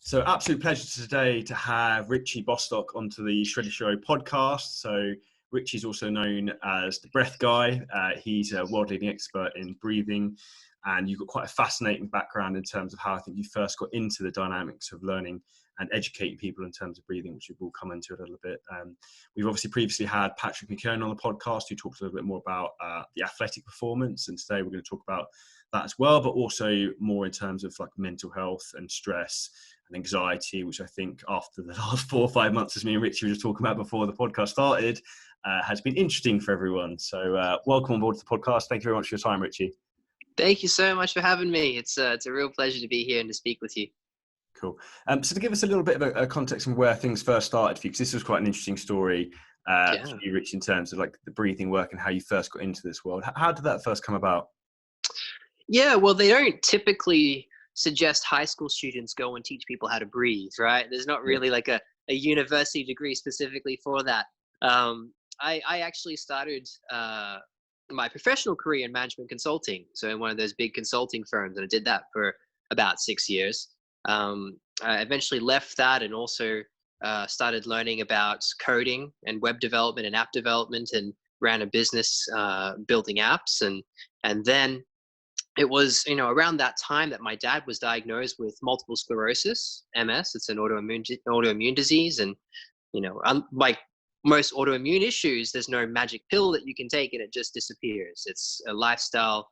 So absolute pleasure today to have Richie Bostock onto the Shredder Show podcast. So Richie's also known as the Breath Guy. He's a world-leading expert in breathing, and you've got quite a fascinating background in terms of how I think you first got into the dynamics of learning and educating people in terms of breathing, which we'll come into a little bit. We've obviously previously had Patrick McKern on the podcast, who talked a little bit more about the athletic performance, and today we're going to talk about that as well, but also more in terms of like mental health and stress and anxiety, which I think after the last 4 or 5 months, as me and Richie were just talking about before the podcast started, has been interesting for everyone. So welcome on board to the podcast. Thank you very much for your time, Richie. Thank you so much for having me. It's a real pleasure to be here and to speak with you. Cool. So to give us a little bit of a context on where things first started for you, because this was quite an interesting story for you, Richie, in terms of like the breathing work and how you first got into this world. How did that first come about? Yeah, well, they don't typically suggest high school students go and teach people how to breathe, right? There's not really like a university degree specifically for that. I actually started my professional career in management consulting, so in one of those big consulting firms, and I did that for about 6 years. I eventually left that and also started learning about coding and web development and app development, and ran a business building apps, and then it was, around that time that my dad was diagnosed with multiple sclerosis, MS. It's an autoimmune disease. And, like most autoimmune issues, there's no magic pill that you can take and it just disappears. It's a lifestyle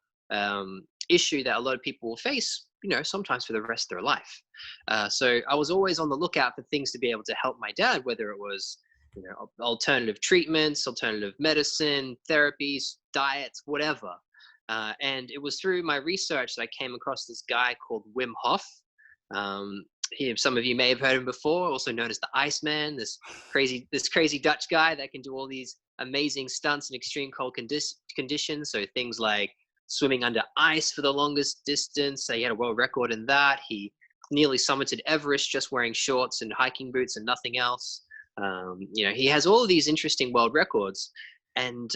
issue that a lot of people will face, sometimes for the rest of their life. So I was always on the lookout for things to be able to help my dad, whether it was, alternative treatments, alternative medicine, therapies, diets, whatever. And it was through my research that I came across this guy called Wim Hof. Some of you may have heard him before, also known as the Iceman, this crazy Dutch guy that can do all these amazing stunts in extreme cold conditions. So things like swimming under ice for the longest distance. He had a world record in that. He nearly summited Everest just wearing shorts and hiking boots and nothing else. He has all of these interesting world records. And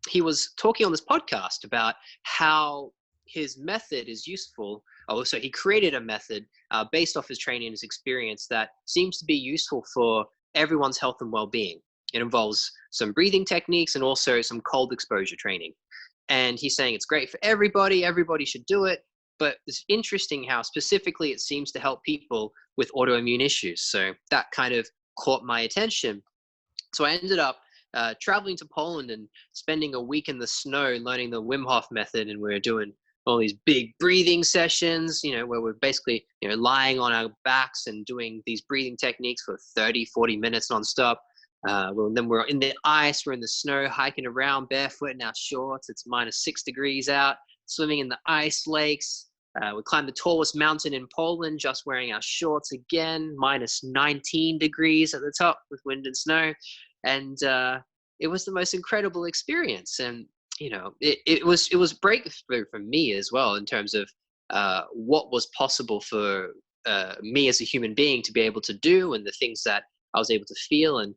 he was talking on this podcast about how his method is useful. So he created a method based off his training and his experience that seems to be useful for everyone's health and well-being. It involves some breathing techniques and also some cold exposure training. And he's saying it's great for everybody. Everybody should do it. But it's interesting how specifically it seems to help people with autoimmune issues. So that kind of caught my attention. So I ended up traveling to Poland and spending a week in the snow learning the Wim Hof method. And we were doing all these big breathing sessions, where we're basically, lying on our backs and doing these breathing techniques for 30, 40 minutes nonstop. Then we're in the ice, we're in the snow, hiking around barefoot in our shorts. It's -6 degrees out, swimming in the ice lakes. We climbed the tallest mountain in Poland, just wearing our shorts again, -19 degrees at the top with wind and snow. And it was the most incredible experience. And, it was breakthrough for me as well in terms of what was possible for me as a human being to be able to do, and the things that I was able to feel. And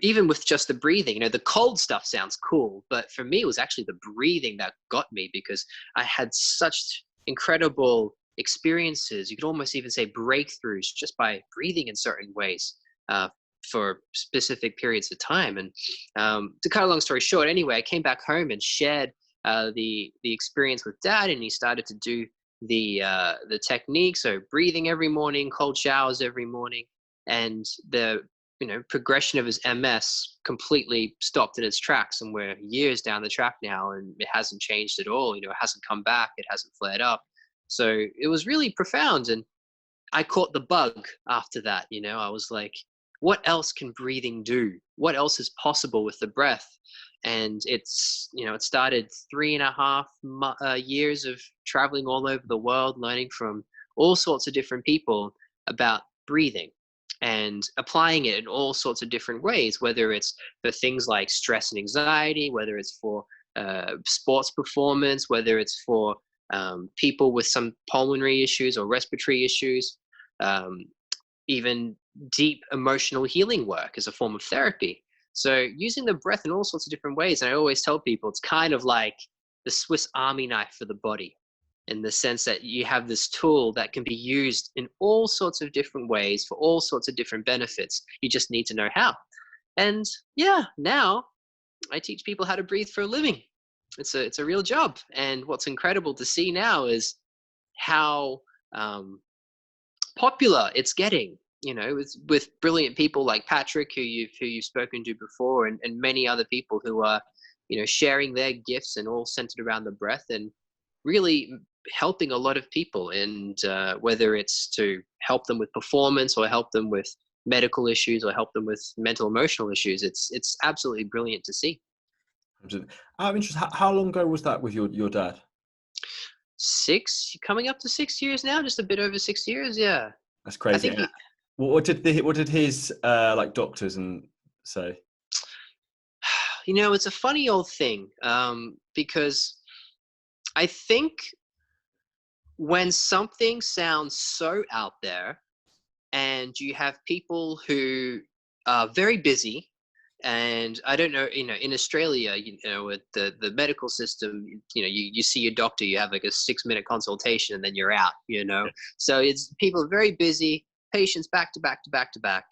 even with just the breathing, the cold stuff sounds cool, but for me, it was actually the breathing that got me, because I had such incredible experiences. You could almost even say breakthroughs just by breathing in certain ways for specific periods of time. And to cut a long story short, anyway, I came back home and shared the experience with Dad, and he started to do the technique. So breathing every morning, cold showers every morning, and the progression of his MS completely stopped in its tracks. And we're years down the track now, and it hasn't changed at all. It hasn't come back. It hasn't flared up. So it was really profound. And I caught the bug after that. I was like, what else can breathing do? What else is possible with the breath? And it's, it started 3.5 years of traveling all over the world, learning from all sorts of different people about breathing and applying it in all sorts of different ways, whether it's for things like stress and anxiety, whether it's for sports performance, whether it's for people with some pulmonary issues or respiratory issues, even deep emotional healing work as a form of therapy. So using the breath in all sorts of different ways. And I always tell people it's kind of like the Swiss Army knife for the body. in the sense that you have this tool that can be used in all sorts of different ways for all sorts of different benefits. You just need to know how. And yeah, now I teach people how to breathe for a living. It's a real job. And what's incredible to see now is how popular it's getting. You know, with brilliant people like Patrick, who you've spoken to before, and many other people who are, you know, sharing their gifts and all centered around the breath and really helping a lot of people. And whether it's to help them with performance or help them with medical issues or help them with mental emotional issues, it's absolutely brilliant to see. I'm interested. How long ago was that with your dad? Coming up to 6 years now, just a bit over 6 years. Yeah. That's I crazy. think What did his like doctors and say? you know, it's a funny old thing, because I think when something sounds so out there and you have people who are very busy, and I don't know, you know, in Australia, you know, with the medical system, you know, you see your doctor, you have like a 6-minute consultation and then you're out, you know. So it's people are very busy, patients back to back to back to back.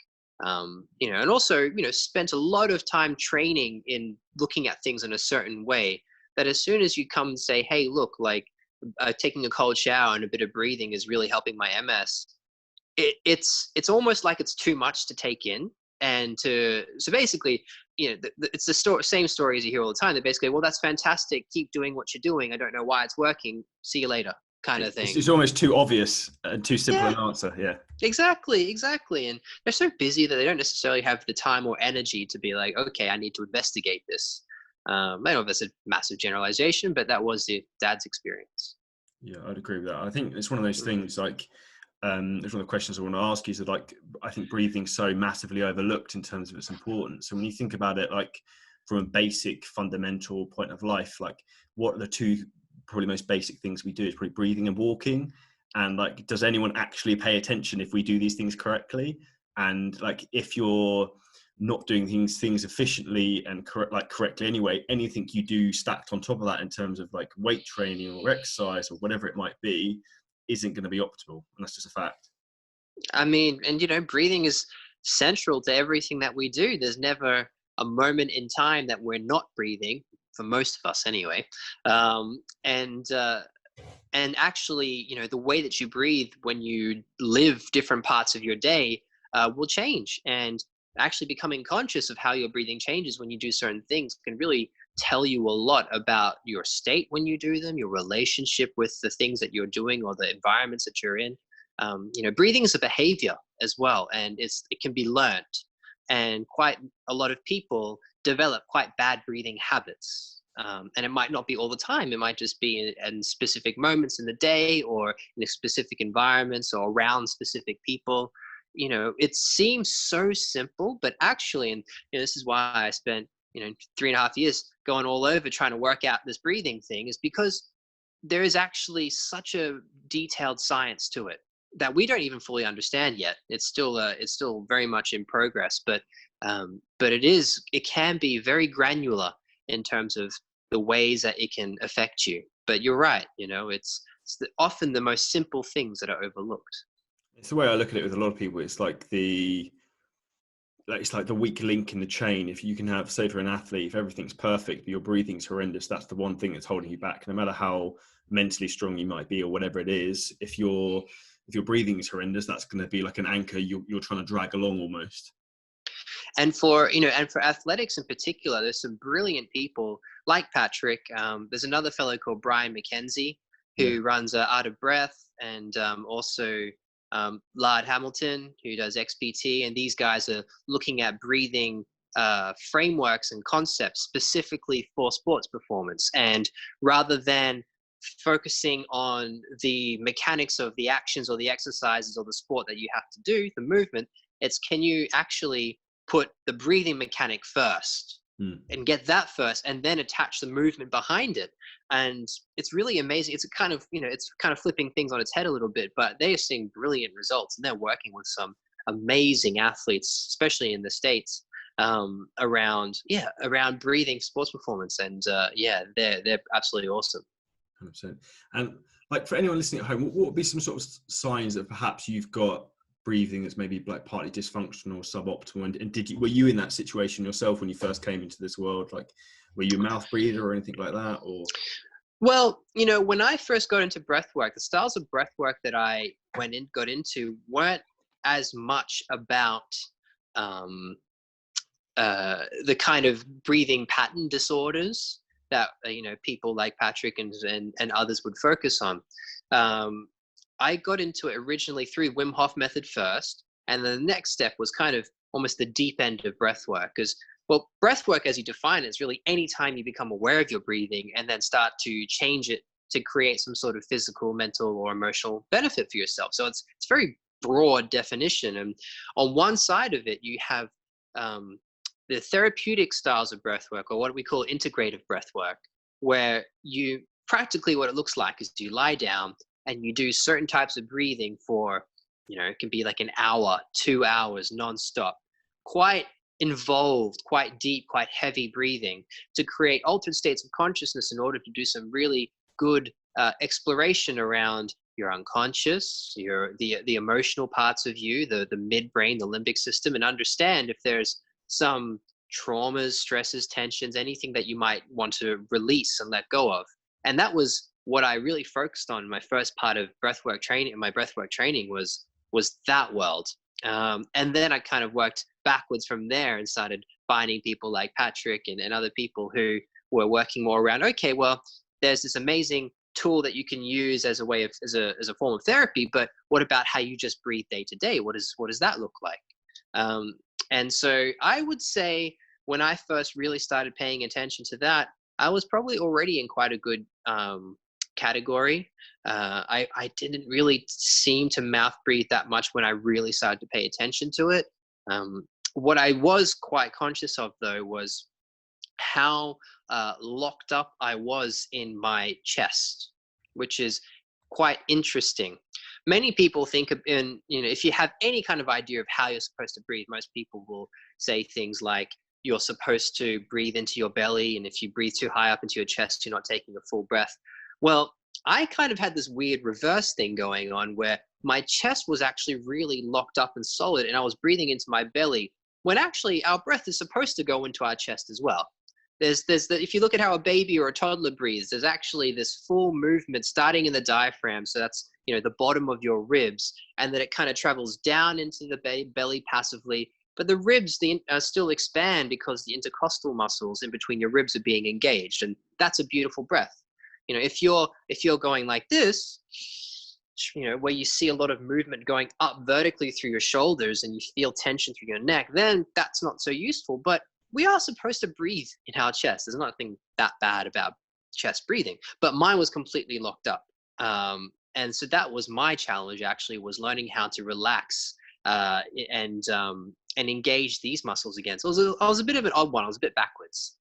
You know, and also, you know, spent a lot of time training in looking at things in a certain way, that as soon as you come and say, hey, look, like taking a cold shower and a bit of breathing is really helping my MS, it's almost like it's too much to take in. And so basically, you know, it's the same story as you hear all the time. They're basically, well, that's fantastic, keep doing what you're doing, I don't know why it's working, see you later, kind of thing. It's almost too obvious and too simple Yeah, an answer. Yeah. exactly. And they're so busy that they don't necessarily have the time or energy to be like, okay, I need to investigate this. I don't know if that's a massive generalization, but that was the dad's experience. Yeah, I'd agree with that. I think it's one of those things like, there's one of the questions I want to ask you is that, like, I think breathing's so massively overlooked in terms of its importance. So when you think about it, like from a basic fundamental point of life, like what are the two probably most basic things we do is probably breathing and walking. And like, does anyone actually pay attention if we do these things correctly? And like, if you're not doing things efficiently and correctly anyway, anything you do stacked on top of that in terms of like weight training or exercise or whatever it might be isn't going to be optimal, and that's just a fact. I mean, and you know, breathing is central to everything that we do. There's never a moment in time that we're not breathing, for most of us anyway. Um, and uh, and actually, you know, the way that you breathe when you live different parts of your day will change. And actually becoming conscious of how your breathing changes when you do certain things can really tell you a lot about your state when you do them, your relationship with the things that you're doing or the environments that you're in. You know, breathing is a behavior as well, and it can be learned. And quite a lot of people develop quite bad breathing habits. And it might not be all the time. It might just be in specific moments in the day or in specific environments or around specific people. You know, it seems so simple, but actually, and you know, this is why I spent, you know, 3.5 years going all over trying to work out this breathing thing, is because there is actually such a detailed science to it that we don't even fully understand yet. It's still very much in progress, but it can be very granular in terms of the ways that it can affect you. But you're right, you know, often the most simple things that are overlooked. It's the way I look at it with a lot of people. It's like it's like the weak link in the chain. If you can have, say, for an athlete, if everything's perfect but your breathing's horrendous, that's the one thing that's holding you back. No matter how mentally strong you might be or whatever it is, if your breathing is horrendous, that's going to be like an anchor you're trying to drag along almost. And for, you know, and for athletics in particular, there's some brilliant people like Patrick. There's another fellow called Brian McKenzie Yeah. who runs Out of Breath, and also Lard Hamilton, who does XPT. And these guys are looking at breathing frameworks and concepts specifically for sports performance. And rather than focusing on the mechanics of the actions or the exercises or the sport that you have to do, the movement, it's can you actually put the breathing mechanic first and get that first, and then attach the movement behind it. And it's really amazing. It's kind of flipping things on its head a little bit, but they are seeing brilliant results, and they're working with some amazing athletes, especially in the States, around breathing sports performance. And they're absolutely awesome. 100%. And Like for anyone listening at home, what would be some sort of signs that perhaps you've got breathing that's maybe like partly dysfunctional or suboptimal? And were you in that situation yourself when you first came into this world? Like, were you a mouth breather or anything like that? Or Well, when I first got into breath work, the styles of breath work that I got into weren't as much about um, the kind of breathing pattern disorders that people like Patrick and others would focus on. I got into it originally through Wim Hof method first, and then the next step was kind of almost the deep end of breath work. Because, well, breath work, as you define it, is really any time you become aware of your breathing and then start to change it to create some sort of physical, mental, or emotional benefit for yourself. So it's very broad definition. And on one side of it, you have the therapeutic styles of breath work, or what we call integrative breath work, where you practically, what it looks like is you lie down and you do certain types of breathing for, it can be like an hour, 2 hours nonstop, quite involved, quite deep, quite heavy breathing to create altered states of consciousness in order to do some really good exploration around your unconscious, the emotional parts of you, the midbrain, the limbic system, and understand if there's some traumas, stresses, tensions, anything that you might want to release and let go of. And that was what I really focused on in my first part of breathwork training. My breathwork training was that world. And then I kind of worked backwards from there and started finding people like Patrick and other people who were working more around, okay, well, there's this amazing tool that you can use as a way of, as a form of therapy, but what about how you just breathe day to day? What does that look like? And so I would say when I first really started paying attention to that, I was probably already in quite a good category. I didn't really seem to mouth breathe that much when I really started to pay attention to it. What I was quite conscious of, though, was how locked up I was in my chest, which is quite interesting. Many people think of, if you have any kind of idea of how you're supposed to breathe, most people will say things like you're supposed to breathe into your belly, and if you breathe too high up into your chest, you're not taking a full breath. Well, I kind of had this weird reverse thing going on where my chest was actually really locked up and solid, and I was breathing into my belly, when actually our breath is supposed to go into our chest as well. If you look at how a baby or a toddler breathes, there's actually this full movement starting in the diaphragm. So that's, the bottom of your ribs, and then it kind of travels down into the belly passively. But the ribs still expand because the intercostal muscles in between your ribs are being engaged. And that's a beautiful breath. If you're going like this, where you see a lot of movement going up vertically through your shoulders and you feel tension through your neck, then that's not so useful. But we are supposed to breathe in our chest. There's nothing that bad about chest breathing, but mine was completely locked up. And so that was my challenge, actually, was learning how to relax and engage these muscles again. So I was a bit of an odd one. I was a bit backwards.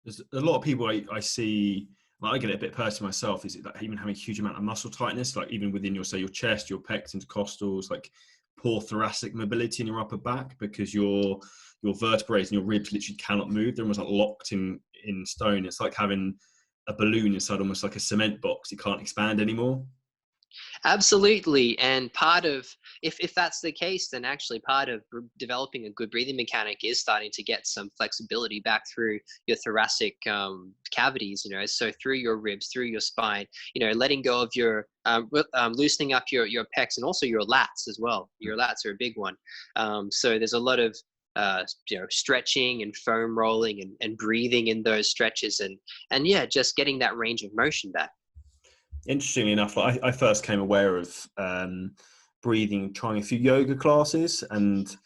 There's a lot of people I see, like I get it a bit personally myself, is it like even having a huge amount of muscle tightness, like even within your chest, your pecs, intercostals, like poor thoracic mobility in your upper back, because your vertebrae and your ribs literally cannot move. They're almost like locked in stone. It's like having a balloon inside almost like a cement box. It can't expand anymore. Absolutely. And part of, if that's the case, then actually part of developing a good breathing mechanic is starting to get some flexibility back through your thoracic cavities, so through your ribs, through your spine, letting go of your, loosening up your pecs, and also your lats as well. Your lats are a big one. So there's a lot of, stretching and foam rolling and breathing in those stretches, and yeah, just getting that range of motion back. Interestingly enough, like I first came aware of breathing trying a few yoga classes, and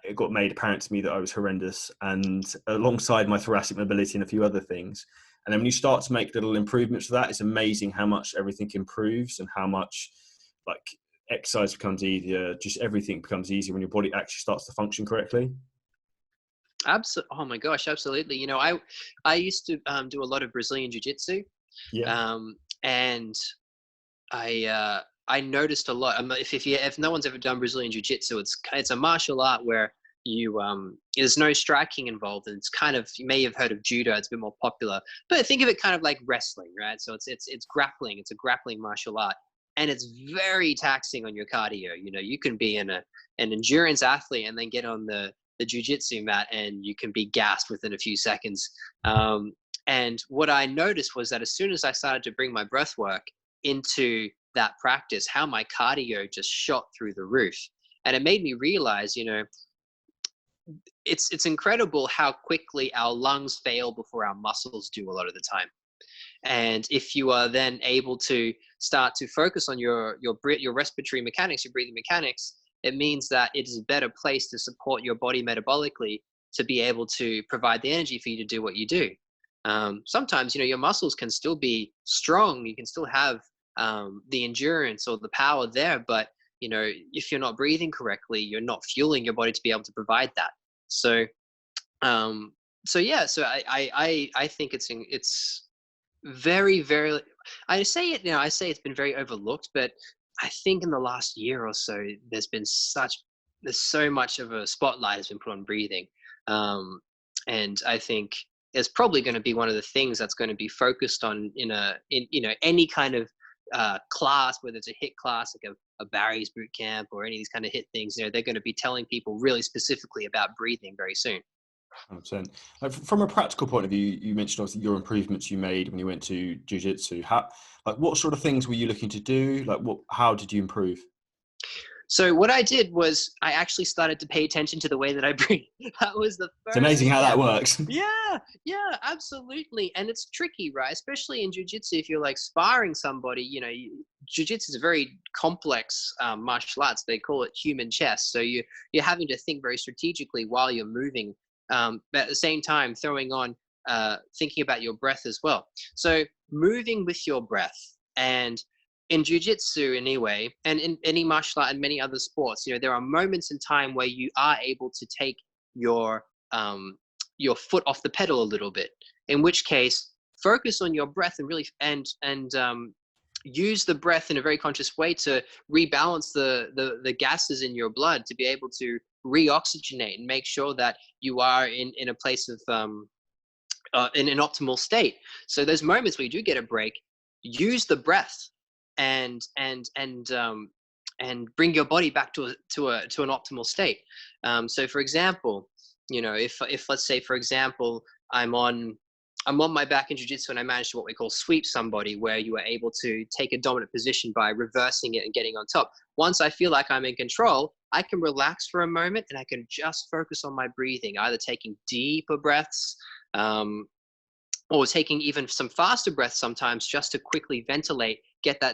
it got made apparent to me that I was horrendous, and alongside my thoracic mobility and a few other things. And then when you start to make little improvements to that, it's amazing how much everything improves and how much like exercise becomes easier. Just everything becomes easier when your body actually starts to function correctly. Absolutely. Oh my gosh, absolutely. I used to do a lot of Brazilian jiu-jitsu. Yeah. And I noticed a lot. If no one's ever done Brazilian jiu-jitsu, it's a martial art where there's no striking involved, and it's kind of, you may have heard of judo, it's a bit more popular, but think of it kind of like wrestling, right? So it's grappling, it's a grappling martial art, and it's very taxing on your cardio. You can be an endurance athlete and then get on the jiu-jitsu mat and you can be gassed within a few seconds. And what I noticed was that as soon as I started to bring my breath work into that practice, how my cardio just shot through the roof. And it made me realize, it's incredible how quickly our lungs fail before our muscles do a lot of the time. And if you are then able to start to focus on your respiratory mechanics, your breathing mechanics, it means that it is a better place to support your body metabolically to be able to provide the energy for you to do what you do. Sometimes, your muscles can still be strong. You can still have the endurance or the power there, but if you're not breathing correctly, you're not fueling your body to be able to provide that. So, I think it's very, very, I say it's been very overlooked, but I think in the last year or so, there's so much of a spotlight has been put on breathing. And I think it's probably going to be one of the things that's going to be focused on in any kind of class, whether it's a HIIT class, like a Barry's boot camp or any of these kind of HIIT things. They're going to be telling people really specifically about breathing very soon. 100%. From a practical point of view, you mentioned obviously your improvements you made when you went to jiu-jitsu. What sort of things were you looking to do? How did you improve? So what I did was I actually started to pay attention to the way that I breathe. That was the first It's amazing how step. that works. Yeah, absolutely. And it's tricky, right? Especially in jiu-jitsu, if you're like sparring somebody, jiu-jitsu is a very complex martial arts. They call it human chess. So you're having to think very strategically while you're moving, but at the same time thinking about your breath as well. So moving with your breath, and in jiu-jitsu anyway, and in any martial art and many other sports, there are moments in time where you are able to take your foot off the pedal a little bit, in which case focus on your breath and really use the breath in a very conscious way to rebalance the gases in your blood, to be able to reoxygenate and make sure that you are in a place of in an optimal state. So those moments where you do get a break, use the breath and bring your body back to an optimal state. So for example, if let's say, for example, I'm on my back in jiu-jitsu and I managed to what we call sweep somebody, where you are able to take a dominant position by reversing it and getting on top. Once I feel like I'm in control, I can relax for a moment and I can just focus on my breathing, either taking deeper breaths, or taking even some faster breaths sometimes, just to quickly ventilate,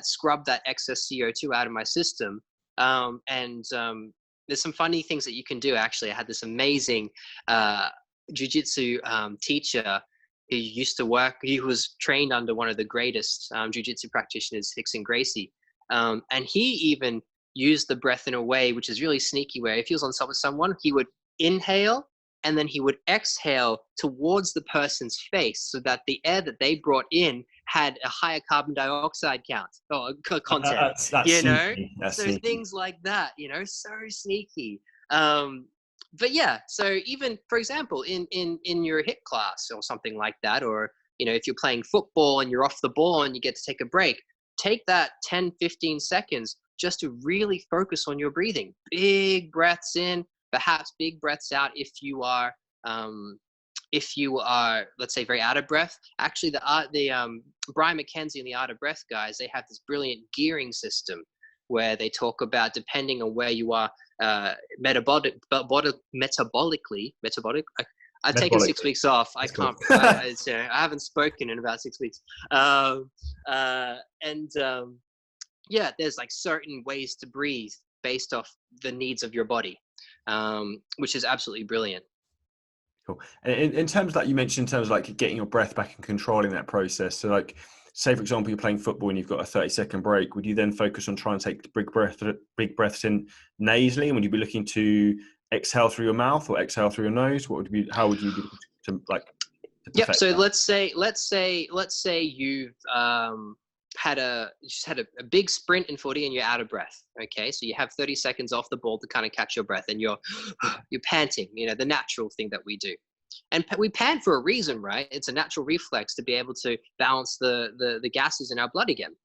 scrub that excess CO2 out of my system. There's some funny things that you can do. Actually, I had this amazing jiu-jitsu teacher who used to work. He was trained under one of the greatest jiu-jitsu practitioners, Rickson Gracie. And he even used the breath in a way which is really sneaky, where if he was on top of someone, he would inhale and then he would exhale towards the person's face, so that the air that they brought in had a higher carbon dioxide content. That's sneaky. That's so sneaky. Things like that, so sneaky. But yeah, so even, for example, in your HIIT class or something like that, or if you're playing football and you're off the ball and you get to take a break, take that 10-15 seconds just to really focus on your breathing. Big breaths in, perhaps big breaths out if you are, let's say, very out of breath. Actually, the Brian McKenzie and the Art of Breath guys, they have this brilliant gearing system where they talk about, depending on where you are metabolically. I've taken 6 weeks off. I can't. I haven't spoken in about 6 weeks. There's like certain ways to breathe based off the needs of your body, which is absolutely brilliant. Cool. And in terms of that, you mentioned in terms of like getting your breath back and controlling that process. So like, say for example, you're playing football and you've got a 30-second break. Would you then focus on trying to take big breaths in nasally? And would you be looking to exhale through your mouth or exhale through your nose? How would you be to like? Yep. So let's say you've just had a big sprint in footy and you're out of breath. Okay, so you have 30 seconds off the ball to kind of catch your breath, and you're panting. The natural thing that we do, and we pant for a reason, right? It's a natural reflex to be able to balance the gases in our blood again.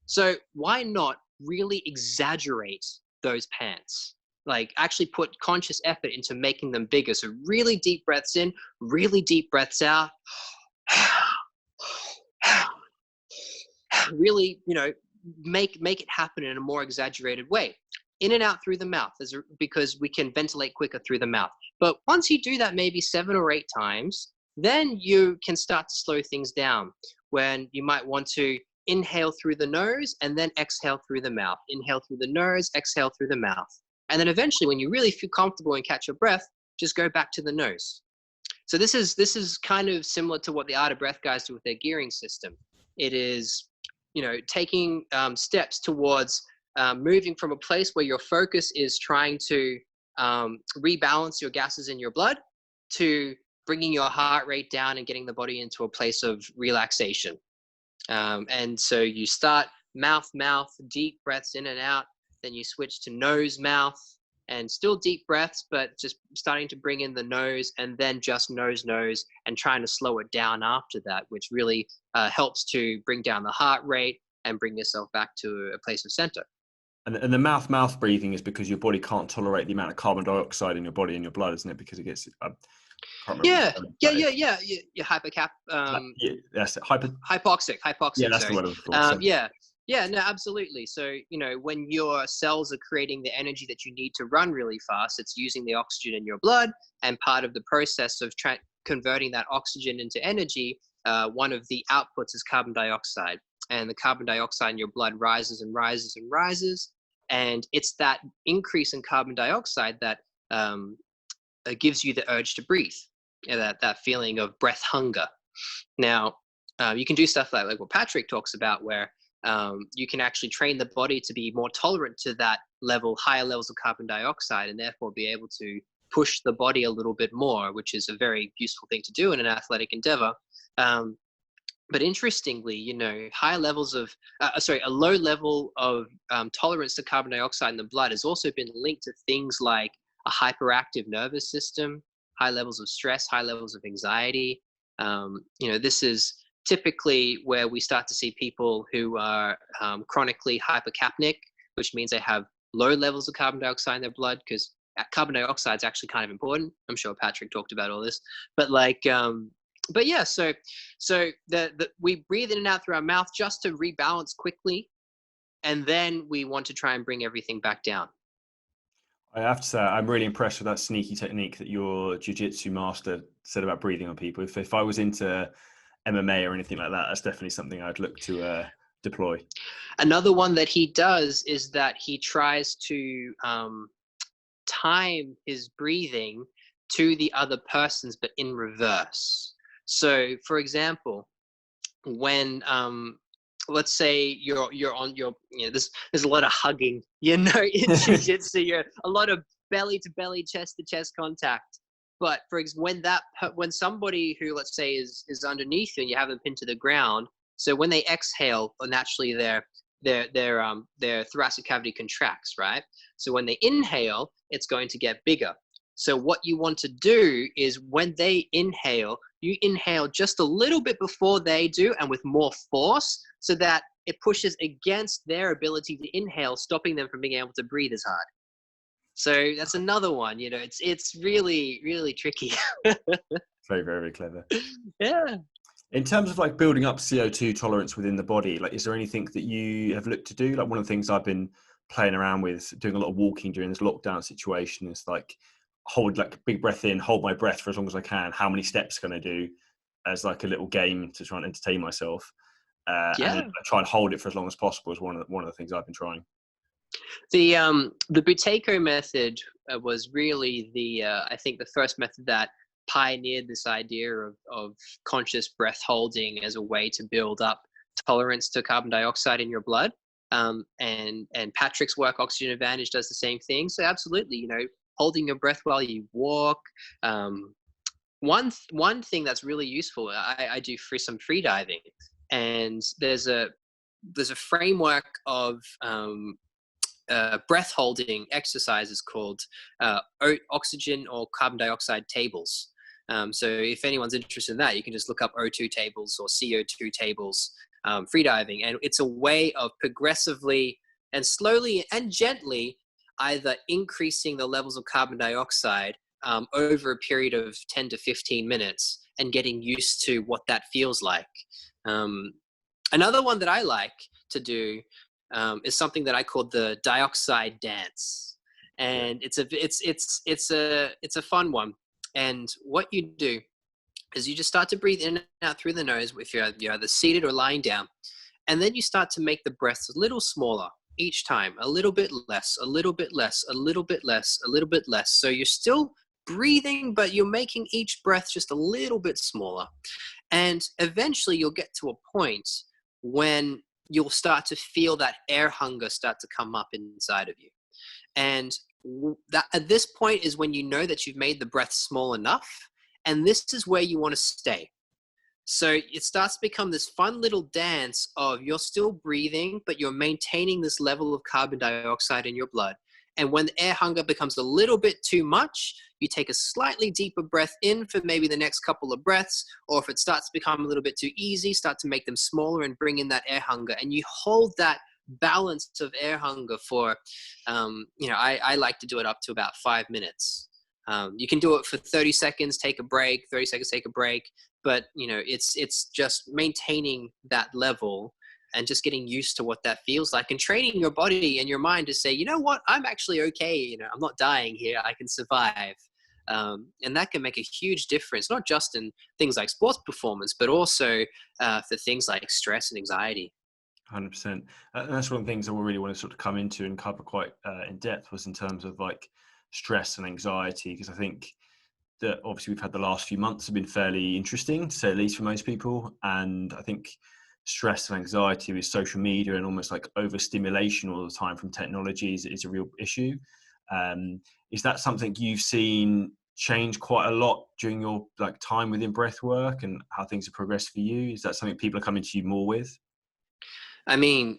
So why not really exaggerate those pants? Like actually put conscious effort into making them bigger. So really deep breaths in, really deep breaths out. Really, make it happen in a more exaggerated way. In and out through the mouth, because we can ventilate quicker through the mouth. But once you do that maybe 7 or 8 times, then you can start to slow things down, when you might want to inhale through the nose and then exhale through the mouth. Inhale through the nose, exhale through the mouth. And then eventually, when you really feel comfortable and catch your breath, just go back to the nose. So this is kind of similar to what the Art of Breath guys do with their gearing system. It is, taking steps towards moving from a place where your focus is trying to rebalance your gases in your blood, to bringing your heart rate down and getting the body into a place of relaxation. And so you start mouth, deep breaths in and out. Then you switch to nose, mouth, and still deep breaths, but just starting to bring in the nose, and then just nose, and trying to slow it down after that, which really helps to bring down the heart rate and bring yourself back to a place of center. And the mouth breathing is because your body can't tolerate the amount of carbon dioxide in your body and your blood, isn't it? Because it gets, I can't remember. Yeah. Your hypocap. Yeah, that's it. Hypoxic. Yeah, that's sorry. the word I was for. Yeah, no, absolutely. So, when your cells are creating the energy that you need to run really fast, it's using the oxygen in your blood, and part of the process of converting that oxygen into energy, one of the outputs is carbon dioxide. And the carbon dioxide in your blood rises and rises and rises. And it's that increase in carbon dioxide that gives you the urge to breathe, that feeling of breath hunger. Now, you can do stuff like what Patrick talks about, where you can actually train the body to be more tolerant to that higher levels of carbon dioxide, and therefore be able to push the body a little bit more, which is a very useful thing to do in an athletic endeavor. But interestingly, a low level of tolerance to carbon dioxide in the blood has also been linked to things like a hyperactive nervous system, high levels of stress, high levels of anxiety. This is typically where we start to see people who are chronically hypercapnic, which means they have low levels of carbon dioxide in their blood, because carbon dioxide is actually kind of important. I'm sure Patrick talked about all this, but yeah, so we breathe in and out through our mouth just to rebalance quickly, and then we want to try and bring everything back down. I have to say, I'm really impressed with that sneaky technique that your jiu-jitsu master said about breathing on people. If I was into MMA or anything like that, that's definitely something I'd look to deploy. Another one that he does is that he tries to time his breathing to the other person's, but in reverse. So, for example, when let's say you're on your, there's a lot of hugging, in jiu-jitsu, you're a lot of belly to belly, chest to chest contact. But when somebody who, let's say, is underneath you and you have them pinned to the ground, so when they exhale, naturally their thoracic cavity contracts, right? So when they inhale, it's going to get bigger. So what you want to do is, when they inhale, you inhale just a little bit before they do, and with more force, so that it pushes against their ability to inhale, stopping them from being able to breathe as hard. So that's another one. It's really, really tricky. Very, very clever. Yeah. In terms of building up CO2 tolerance within the body, is there anything that you have looked to do? One of the things I've been playing around with, doing a lot of walking during this lockdown situation, is hold big breath in, hold my breath for as long as I can. How many steps can I do, as a little game to try and entertain myself? And then I try and hold it for as long as possible is one of the things I've been trying. The Buteyko method was really I think the first method that pioneered this idea of conscious breath holding as a way to build up tolerance to carbon dioxide in your blood. And Patrick's work, Oxygen Advantage, does the same thing. So absolutely, holding your breath while you walk. One thing that's really useful, I do some free diving, and there's there's a framework of breath holding exercises called oxygen or carbon dioxide tables. So if anyone's interested in that, you can just look up O2 tables or CO2 tables, freediving. And it's a way of progressively and slowly and gently either increasing the levels of carbon dioxide over a period of 10 to 15 minutes and getting used to what that feels like. Another one that I like to do is something that I call the dioxide dance. And it's a fun one. And what you do is you just start to breathe in and out through the nose if you're either seated or lying down. And then you start to make the breaths a little smaller each time, a little bit less, a little bit less, a little bit less, a little bit less. So you're still breathing, but you're making each breath just a little bit smaller. And eventually you'll get to a point when you'll start to feel that air hunger start to come up inside of you. And that at this point is when you know that you've made the breath small enough, and this is where you want to stay. So it starts to become this fun little dance of you're still breathing, but you're maintaining this level of carbon dioxide in your blood. And when the air hunger becomes a little bit too much, you take a slightly deeper breath in for maybe the next couple of breaths, or if it starts to become a little bit too easy, start to make them smaller and bring in that air hunger. And you hold that balance of air hunger for, I like to do it up to about 5 minutes. You can do it for 30 seconds, take a break, 30 seconds, take a break. But, it's just maintaining that level and just getting used to what that feels like and training your body and your mind to say, you know what, I'm actually okay. I'm not dying here. I can survive. And that can make a huge difference, not just in things like sports performance, but also for things like stress and anxiety. 100%. And that's one of the things I really want to sort of come into and cover quite in depth was in terms of like stress and anxiety, because I think that obviously we've had the last few months have been fairly interesting, to say at least for most people. And I think stress and anxiety with social media and almost like overstimulation all the time from technology is a real issue. Is that something you've seen change quite a lot during your like time within breath work and how things have progressed for you? Is that something people are coming to you more with? I mean,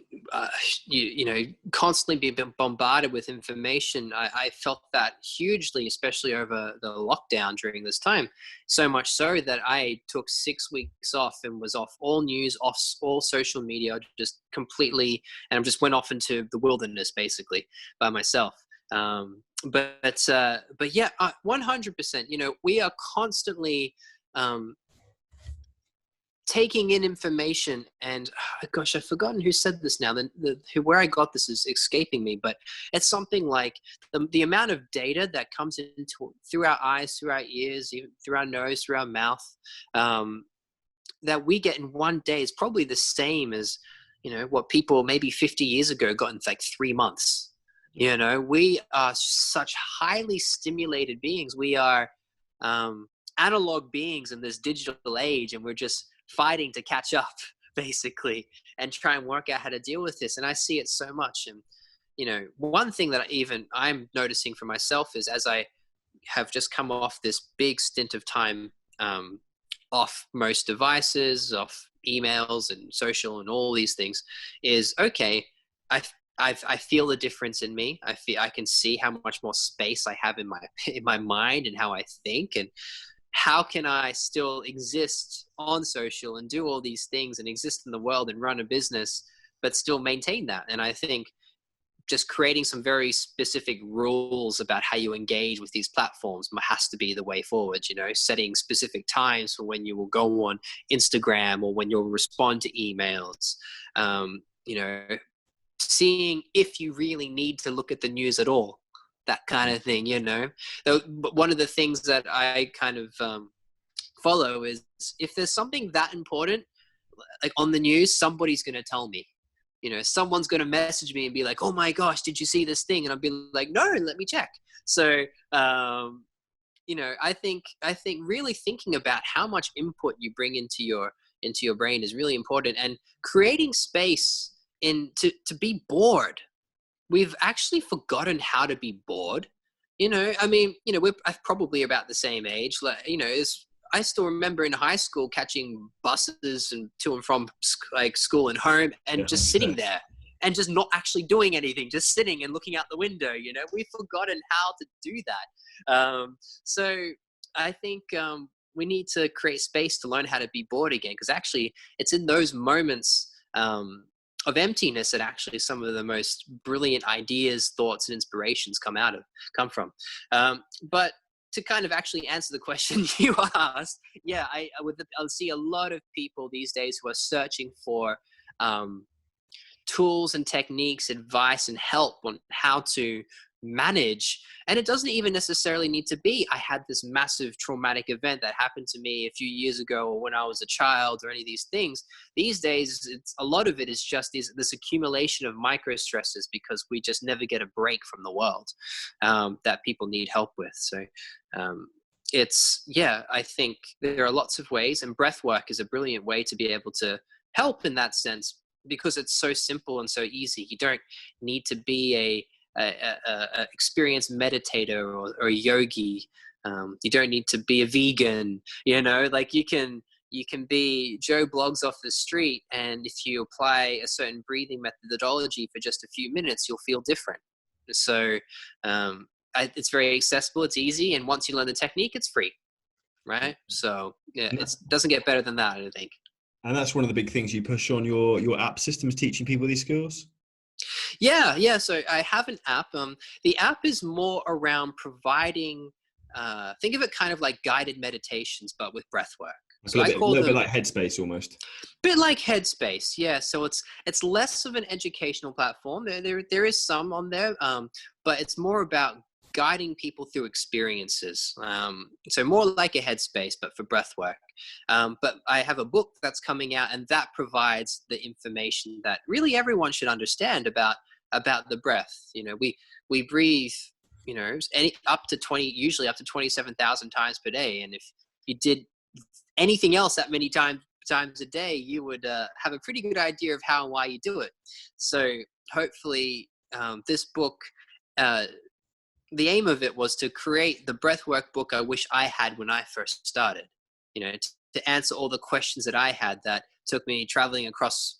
constantly being bombarded with information. I felt that hugely, especially over the lockdown during this time. So much so that I took 6 weeks off and was off all news, off all social media, just completely, and I just went off into the wilderness basically by myself. But yeah, 100%. We are constantly taking in information, and gosh, I've forgotten who said this now. Where I got this is escaping me, but it's something like the amount of data that comes into through our eyes, through our ears, even through our nose, through our mouth, that we get in one day is probably the same as what people maybe 50 years ago got in like 3 months. We are such highly stimulated beings. We are analog beings in this digital age, and we're just fighting to catch up basically and try and work out how to deal with this. And I see it so much. And one thing that I'm noticing for myself is, as I have just come off this big stint of time off most devices, off emails and social and all these things, is okay, I feel the difference in me. I can see how much more space I have in my mind and how I think, and how can I still exist on social and do all these things and exist in the world and run a business, but still maintain that. And I think just creating some very specific rules about how you engage with these platforms has to be the way forward. Setting specific times for when you will go on Instagram or when you'll respond to emails, seeing if you really need to look at the news at all. That kind of thing, But one of the things that I kind of follow is, if there's something that important, like on the news, somebody's going to tell me. Someone's going to message me and be like, "Oh my gosh, did you see this thing?" And I'll be like, "No, let me check." So, I think really thinking about how much input you bring into your brain is really important, and creating space to be bored. We've actually forgotten how to be bored. We're probably about the same age. I still remember in high school catching buses and to and from like school and home, and just sitting there and just not actually doing anything, just sitting and looking out the window. You know, we've forgotten how to do that. So I think we need to create space to learn how to be bored again, because actually it's in those moments of emptiness that actually some of the most brilliant ideas, thoughts, and inspirations come from. But to kind of actually answer the question you asked, yeah, I'll see a lot of people these days who are searching for tools and techniques, advice, and help on how to manage. And it doesn't even necessarily need to be, I had this massive traumatic event that happened to me a few years ago, or when I was a child, or any of these things. These days, a lot of it is just this accumulation of micro stresses, because we just never get a break from the world that people need help with. So I think there are lots of ways, and breath work is a brilliant way to be able to help in that sense, because it's so simple and so easy. You don't need to be a experienced meditator or a yogi. You don't need to be a vegan, you know, like you can be Joe Blogs off the street, and if you apply a certain breathing methodology for just a few minutes, you'll feel different. So it's very accessible, it's easy, and once you learn the technique, it's free, right? So yeah, it doesn't get better than that, I don't think. And that's one of the big things you push on your app systems, teaching people these skills? Yeah. So I have an app. The app is more around providing, think of it kind of like guided meditations, but with breath work. So a little bit like Headspace almost. Bit like Headspace, yeah. So it's less of an educational platform. There is some on there, but it's more about guiding people through experiences. So more like a Headspace, but for breath work. But I have a book that's coming out, and that provides the information that really everyone should understand about the breath. You know, we breathe, you know, usually up to 27,000 times per day. And if you did anything else that many times a day, you would have a pretty good idea of how and why you do it. So hopefully this book, the aim of it was to create the breathwork book I wish I had when I first started, you know, to answer all the questions that I had that took me traveling across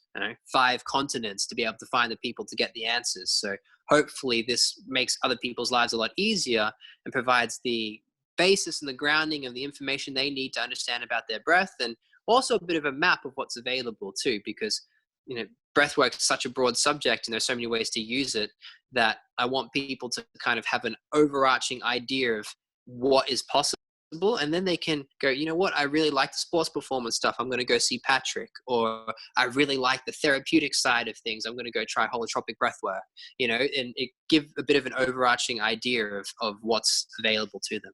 5 continents to be able to find the people to get the answers. So hopefully this makes other people's lives a lot easier and provides the basis and the grounding of the information they need to understand about their breath, and also a bit of a map of what's available too, because, you know, breathwork is such a broad subject and there's so many ways to use it, that I want people to kind of have an overarching idea of what is possible, and then they can go, you know what, I really like the sports performance stuff, I'm going to go see Patrick. Or I really like the therapeutic side of things, I'm going to go try holotropic breathwork, you know, and it give a bit of an overarching idea of what's available to them.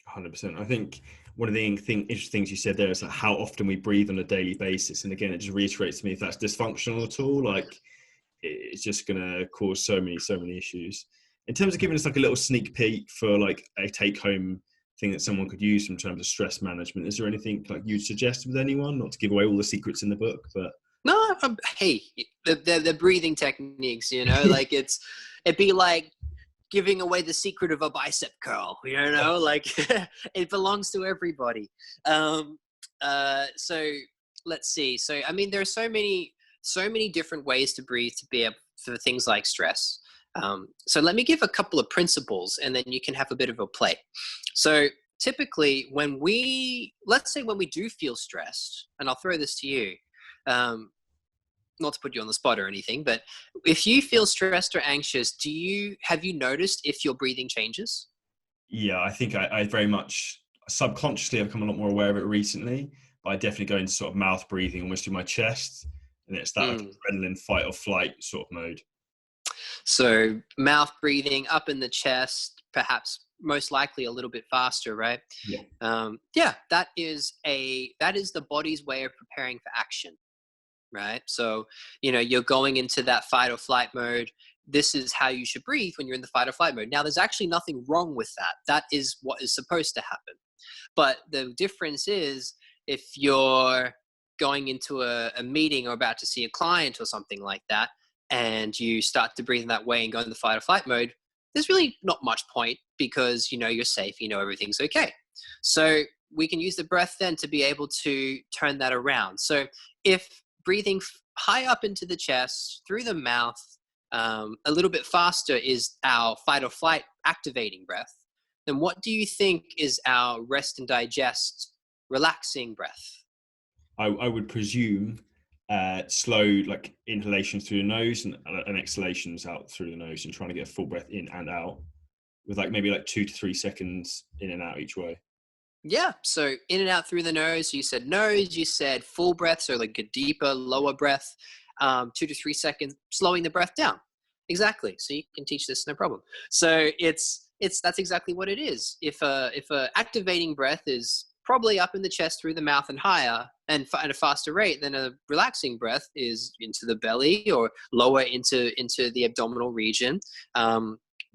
100%. I think one of the interesting things you said there is like how often we breathe on a daily basis. And again, it just reiterates to me, if that's dysfunctional at all, like it's just going to cause so many issues. In terms of giving us like a little sneak peek for like a take home thing that someone could use in terms of stress management, is there anything like you'd suggest with anyone? Not to give away all the secrets in the book, but no, hey, the breathing techniques, you know, like it'd be like giving away the secret of a bicep curl, you know, like it belongs to everybody. So let's see. So, I mean, there are so many different ways to breathe to be able for things like stress. So let me give a couple of principles, and then you can have a bit of a play. So typically let's say when we do feel stressed, and I'll throw this to you, not to put you on the spot or anything, but if you feel stressed or anxious, have you noticed if your breathing changes? Yeah, I think I very much subconsciously have become a lot more aware of it recently, but I definitely go into sort of mouth breathing almost through my chest, and it's that like adrenaline fight or flight sort of mode. So mouth breathing up in the chest, perhaps most likely a little bit faster, right? Yeah. That is the body's way of preparing for action. Right. So, you know, you're going into that fight or flight mode. This is how you should breathe when you're in the fight or flight mode. Now, there's actually nothing wrong with that. That is what is supposed to happen. But the difference is if you're going into a meeting or about to see a client or something like that, and you start to breathe in that way and go in the fight or flight mode, there's really not much point, because you know you're safe, you know everything's okay. So we can use the breath then to be able to turn that around. So if breathing high up into the chest through the mouth, a little bit faster is our fight or flight activating breath, then what do you think is our rest and digest relaxing breath? I would presume slow, like inhalations through the nose and exhalations out through the nose, and trying to get a full breath in and out with like maybe like 2 to 3 seconds in and out each way. Yeah, so in and out through the nose. You said full breath, so like a deeper, lower breath, 2 to 3 seconds, slowing the breath down. Exactly. So you can teach this no problem. So that's exactly what it is. If a activating breath is probably up in the chest through the mouth and higher and at a faster rate, than a relaxing breath is into the belly or lower into the abdominal region,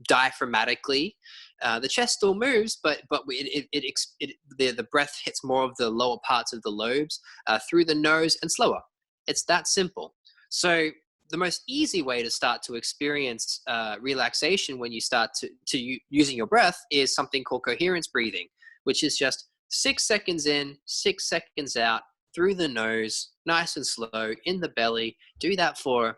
diaphragmatically. The chest still moves, but the breath hits more of the lower parts of the lobes through the nose and slower. It's that simple. So the most easy way to start to experience relaxation when you start to using your breath is something called coherence breathing, which is just 6 seconds in, 6 seconds out through the nose, nice and slow in the belly. Do that for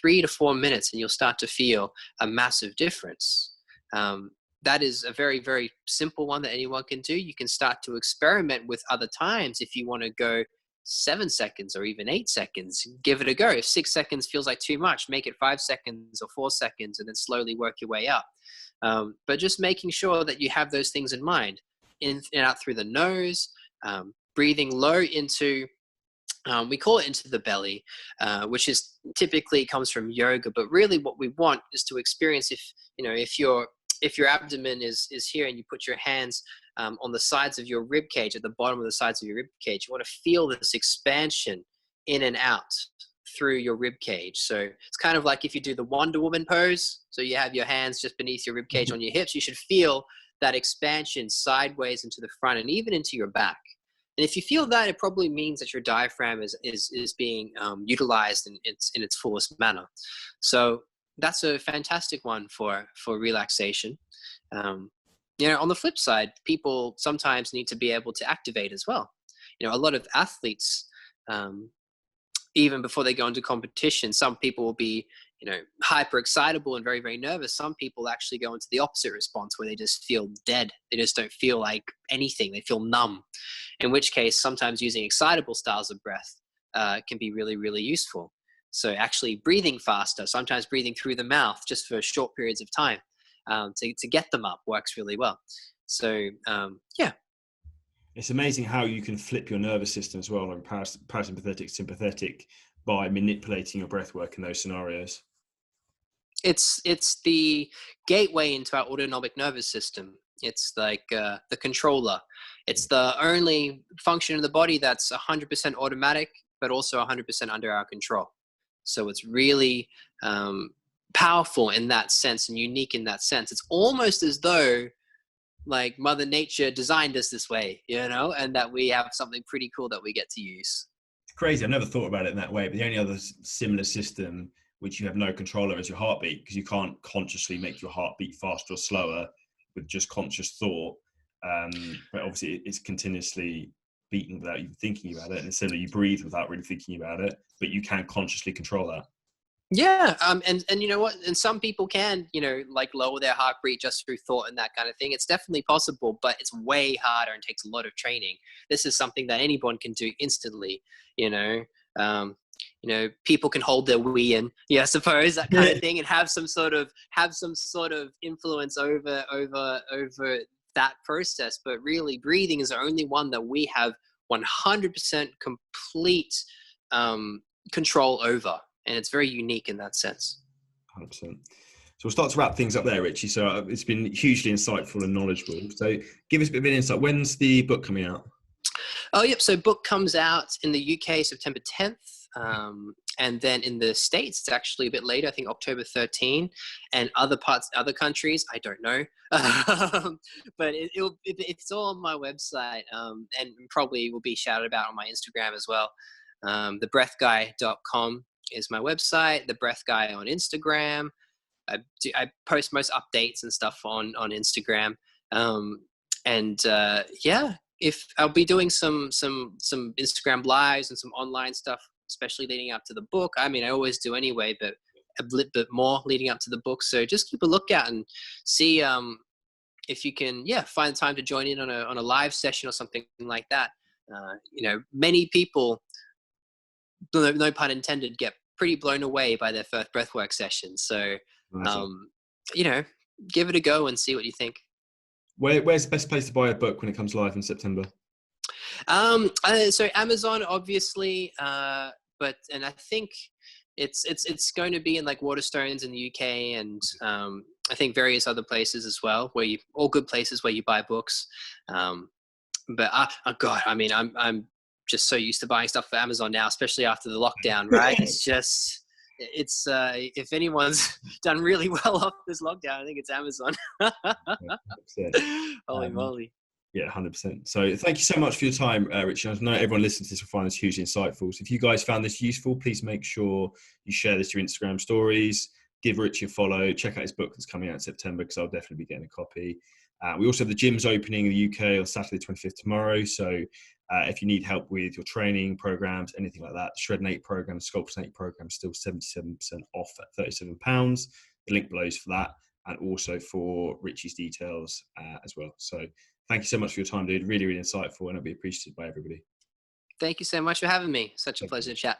3 to 4 minutes, and you'll start to feel a massive difference. That is a very, very simple one that anyone can do. You can start to experiment with other times if you want to go 7 seconds or even 8 seconds. Give it a go. If 6 seconds feels like too much, make it 5 seconds or 4 seconds, and then slowly work your way up. But just making sure that you have those things in mind. In and out through the nose, breathing low into, we call it into the belly, which is typically comes from yoga. But really what we want is to experience if your abdomen is here and you put your hands on the sides of your rib cage, at the bottom of the sides of your rib cage, you want to feel this expansion in and out through your rib cage. So it's kind of like if you do the Wonder Woman pose. So you have your hands just beneath your rib cage on your hips. You should feel that expansion sideways into the front and even into your back. And if you feel that, it probably means that your diaphragm is being utilized in its fullest manner. So that's a fantastic one for relaxation. On the flip side, people sometimes need to be able to activate as well. A lot of athletes, even before they go into competition, some people will be hyper excitable and very, very nervous. Some people actually go into the opposite response, where they just feel dead. They just don't feel like anything. They feel numb, in which case sometimes using excitable styles of breath can be really, really useful. So actually breathing faster, sometimes breathing through the mouth just for short periods of time to get them up works really well. So yeah. It's amazing how you can flip your nervous system as well, and parasympathetic, sympathetic, by manipulating your breath work in those scenarios. It's the gateway into our autonomic nervous system. It's like the controller. It's the only function of the body that's 100% automatic, but also 100% under our control. So it's really powerful in that sense and unique in that sense. It's almost as though like Mother Nature designed us this way, and that we have something pretty cool that we get to use. It's crazy. I've never thought about it in that way, but the only other similar system which you have no control over is your heartbeat, because you can't consciously make your heart beat faster or slower with just conscious thought. But obviously it's continuously beaten without you thinking about it. And similarly, you breathe without really thinking about it, but you can consciously control that. Yeah. And you know what? And some people can, like lower their heart rate just through thought and that kind of thing. It's definitely possible, but it's way harder and takes a lot of training. This is something that anyone can do instantly, people can hold their wee in, I suppose, that kind of thing, and have some sort of influence over that process. But really breathing is the only one that we have 100% complete control over. And it's very unique in that sense. 100%. So we'll start to wrap things up there, Richie. So it's been hugely insightful and knowledgeable. So give us a bit of an insight. When's the book coming out? Oh, yep. So book comes out in the UK September 10th. And then in the States, it's actually a bit later, I think October 13. And other countries, I don't know. But it's all on my website, and probably will be shouted about on my Instagram as well. thebreathguy.com is my website. The Breath Guy on Instagram. I post most updates and stuff on Instagram. if I'll be doing some Instagram lives and some online stuff, especially leading up to the book. I mean, I always do anyway, but a little bit more leading up to the book. So just keep a lookout and see if you can, find time to join in on a live session or something like that. Many people, no pun intended, get pretty blown away by their first breathwork session. So, give it a go and see what you think. Where's the best place to buy a book when it comes live in September? So Amazon, obviously, but I think it's going to be in like Waterstones in the UK, and I think various other places as well, all good places where you buy books. But God, I mean, I'm just so used to buying stuff for Amazon now, especially after the lockdown, right? It's if anyone's done really well off this lockdown, I think it's Amazon. Holy moly. Yeah, 100%. So thank you so much for your time, Richie. I know everyone listening to this will find this hugely insightful. So if you guys found this useful, please make sure you share this to your Instagram stories, give Richie a follow, check out his book that's coming out in September, because I'll definitely be getting a copy. We also have the gyms opening in the UK on Saturday 25th tomorrow. So if you need help with your training programs, anything like that, the Shred and 8 program, Sculpt and 8 program is still 77% off at £37. The link below is for that, and also for Richie's details as well. So thank you so much for your time, dude. Really, really insightful, and it'll be appreciated by everybody. Thank you so much for having me. Such a pleasure to chat.